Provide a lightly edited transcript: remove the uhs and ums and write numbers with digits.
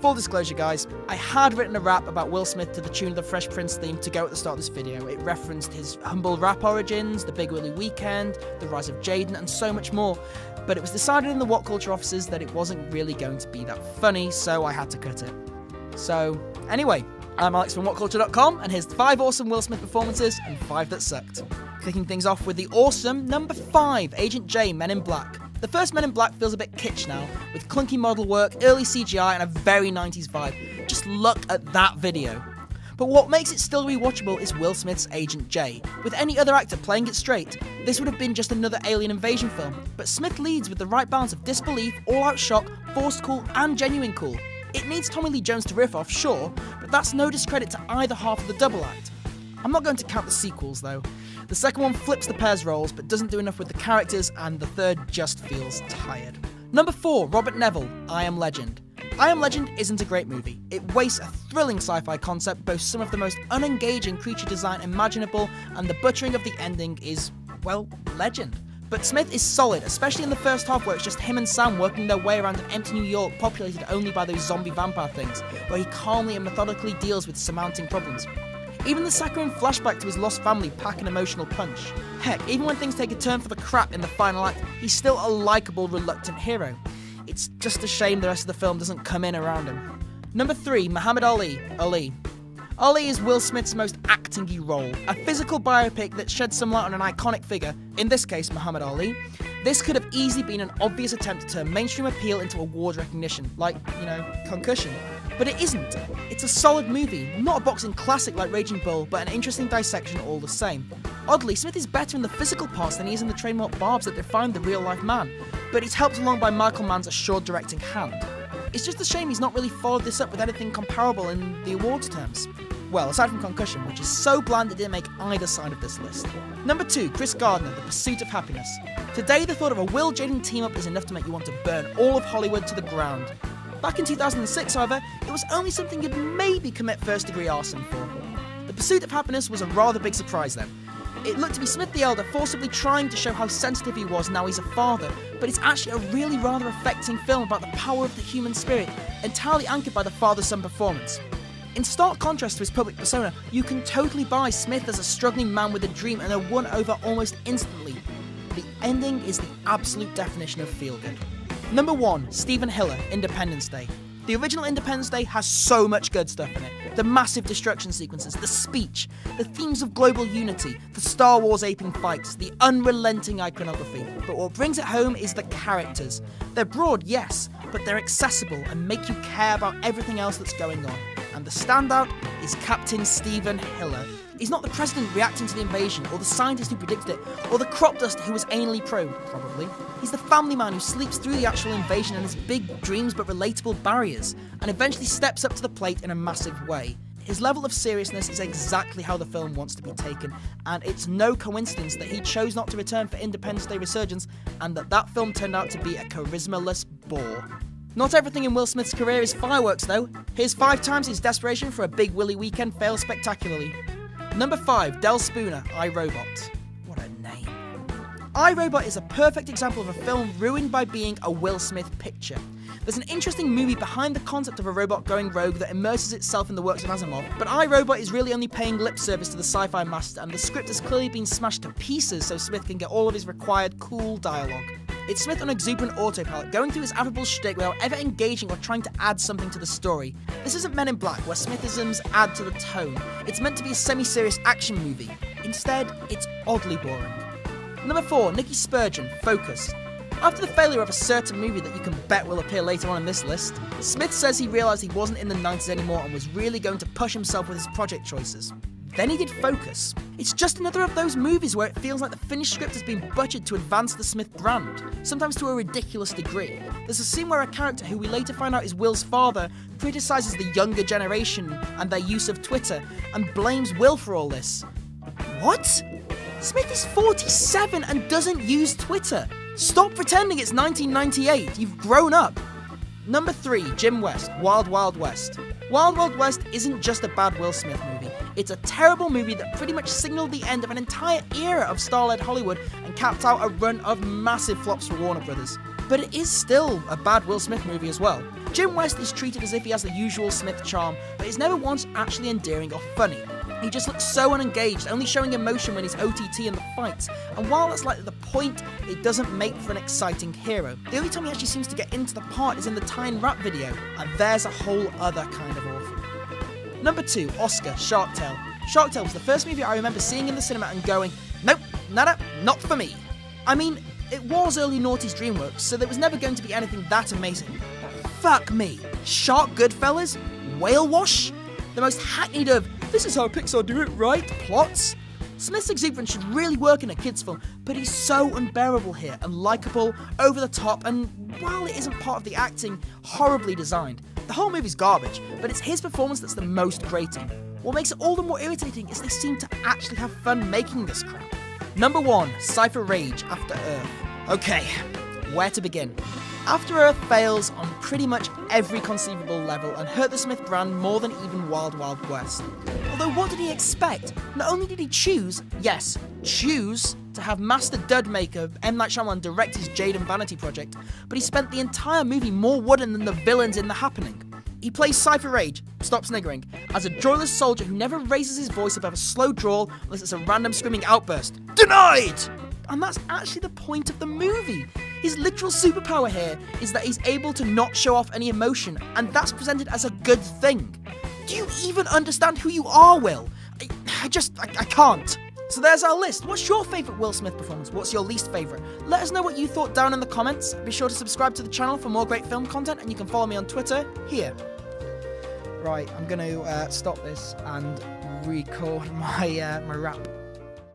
Full disclosure, guys, I had written a rap about Will Smith to the tune of the Fresh Prince theme to go at the start of this video. It referenced his humble rap origins, the Big Willie Weekend, the rise of Jaden, and so much more. But it was decided in the What Culture offices that it wasn't really going to be that funny, so I had to cut it. So, anyway, I'm Alex from WhatCulture.com, and here's 5 awesome Will Smith performances and 5 that sucked. Kicking things off with the awesome number 5, Agent J, Men in Black. The first Men in Black feels a bit kitsch now, with clunky model work, early CGI, and a very 90s vibe. Just look at that video. But what makes it still rewatchable is Will Smith's Agent J. With any other actor playing it straight, this would have been just another alien invasion film, but Smith leads with the right balance of disbelief, all-out shock, forced cool, and genuine cool. It needs Tommy Lee Jones to riff off, sure, but that's no discredit to either half of the double act. I'm not going to count the sequels though. The second one flips the pair's roles, but doesn't do enough with the characters, and the third just feels tired. Number 4, Robert Neville, I Am Legend. I Am Legend isn't a great movie. It wastes a thrilling sci-fi concept, boasts some of the most unengaging creature design imaginable, and the butchering of the ending is, well, legend. But Smith is solid, especially in the first half where it's just him and Sam working their way around an empty New York populated only by those zombie vampire things, where he calmly and methodically deals with surmounting problems. Even the saccharine flashback to his lost family pack an emotional punch. Heck, even when things take a turn for the crap in the final act, he's still a likeable, reluctant hero. It's just a shame the rest of the film doesn't come in around him. Number 3, Muhammad Ali. Ali is Will Smith's most acting-y role, a physical biopic that sheds some light on an iconic figure, in this case Muhammad Ali. This could have easily been an obvious attempt to turn mainstream appeal into award recognition, like, Concussion. But it isn't. It's a solid movie, not a boxing classic like Raging Bull, but an interesting dissection all the same. Oddly, Smith is better in the physical parts than he is in the trademark barbs that define the real-life man, but he's helped along by Michael Mann's assured directing hand. It's just a shame he's not really followed this up with anything comparable in the awards terms. Well, aside from Concussion, which is so bland it didn't make either side of this list. Number 2, Chris Gardner, The Pursuit of Happiness. Today, the thought of a Will Jaden team-up is enough to make you want to burn all of Hollywood to the ground. Back in 2006, however, it was only something you'd maybe commit first-degree arson for. The Pursuit of Happiness was a rather big surprise then. It looked to be Smith the Elder forcibly trying to show how sensitive he was now he's a father, but it's actually a really rather affecting film about the power of the human spirit, entirely anchored by the father-son performance. In stark contrast to his public persona, you can totally buy Smith as a struggling man with a dream and are won over almost instantly. The ending is the absolute definition of feel-good. Number 1, Stephen Hiller, Independence Day. The original Independence Day has so much good stuff in it. The massive destruction sequences, the speech, the themes of global unity, the Star Wars aping fights, the unrelenting iconography. But what brings it home is the characters. They're broad, yes, but they're accessible and make you care about everything else that's going on. And the standout is Captain Stephen Hiller. He's not the president reacting to the invasion, or the scientist who predicted it, or the crop duster who was anally probed, probably. He's the family man who sleeps through the actual invasion and has big dreams but relatable barriers, and eventually steps up to the plate in a massive way. His level of seriousness is exactly how the film wants to be taken, and it's no coincidence that he chose not to return for Independence Day Resurgence, and that film turned out to be a charisma-less bore. Not everything in Will Smith's career is fireworks though. Here's 5 times his desperation for a Big Willie Weekend fails spectacularly. Number 5, Del Spooner, I, Robot. What a name. I, Robot is a perfect example of a film ruined by being a Will Smith picture. There's an interesting movie behind the concept of a robot going rogue that immerses itself in the works of Asimov, but I, Robot is really only paying lip service to the sci-fi master, and the script has clearly been smashed to pieces so Smith can get all of his required cool dialogue. It's Smith on exuberant autopilot, going through his affable shtick without ever engaging or trying to add something to the story. This isn't Men in Black, where Smithisms add to the tone. It's meant to be a semi-serious action movie. Instead, it's oddly boring. Number 4, Nikki Spurgeon, Focus. After the failure of a certain movie that you can bet will appear later on in this list, Smith says he realised he wasn't in the 90s anymore and was really going to push himself with his project choices. Then he did Focus. It's just another of those movies where it feels like the finished script has been butchered to advance the Smith brand, sometimes to a ridiculous degree. There's a scene where a character who we later find out is Will's father criticises the younger generation and their use of Twitter and blames Will for all this. What? Smith is 47 and doesn't use Twitter. Stop pretending it's 1998. You've grown up. Number 3, Jim West, Wild Wild West. Wild Wild West isn't just a bad Will Smith movie. It's a terrible movie that pretty much signaled the end of an entire era of star-led Hollywood and capped out a run of massive flops for Warner Brothers. but it is still a bad Will Smith movie as well. Jim West is treated as if he has the usual Smith charm, but he's never once actually endearing or funny. He just looks so unengaged, only showing emotion when he's OTT in the fights, and while that's likely the point, it doesn't make for an exciting hero. The only time he actually seems to get into the part is in the Tyne rap video, and there's a whole other kind of awful. Number 2, Oscar, Shark Tale. Shark Tale was the first movie I remember seeing in the cinema and going, nope, nada, not for me. I mean, it was early noughties DreamWorks, so there was never going to be anything that amazing. But fuck me, Shark Goodfellas? Whale Wash? The most hackneyed of, this is how Pixar do it, right? Plots? Smith's exuberance should really work in a kid's film, but he's so unbearable here, and likeable, over the top, and while it isn't part of the acting, horribly designed. The whole movie's garbage, but it's his performance that's the most grating. What makes it all the more irritating is they seem to actually have fun making this crap. Number 1, Cypher Rage, After Earth. Okay, where to begin? After Earth fails on pretty much every conceivable level and hurt the Smith brand more than even Wild Wild West. Although what did he expect? Not only did he choose to have master dud maker M. Night Shyamalan direct his Jade and Vanity project, but he spent the entire movie more wooden than the villains in The Happening. He plays Cypher Rage, stop sniggering, as a joyless soldier who never raises his voice above a slow drawl unless it's a random screaming outburst. Denied! And that's actually the point of the movie. His literal superpower here is that he's able to not show off any emotion, and that's presented as a good thing. Do you even understand who you are, Will? I can't. So there's our list. What's your favourite Will Smith performance? What's your least favourite? Let us know what you thought down in the comments. Be sure to subscribe to the channel for more great film content, and you can follow me on Twitter here. Right, I'm going to stop this and record my rap.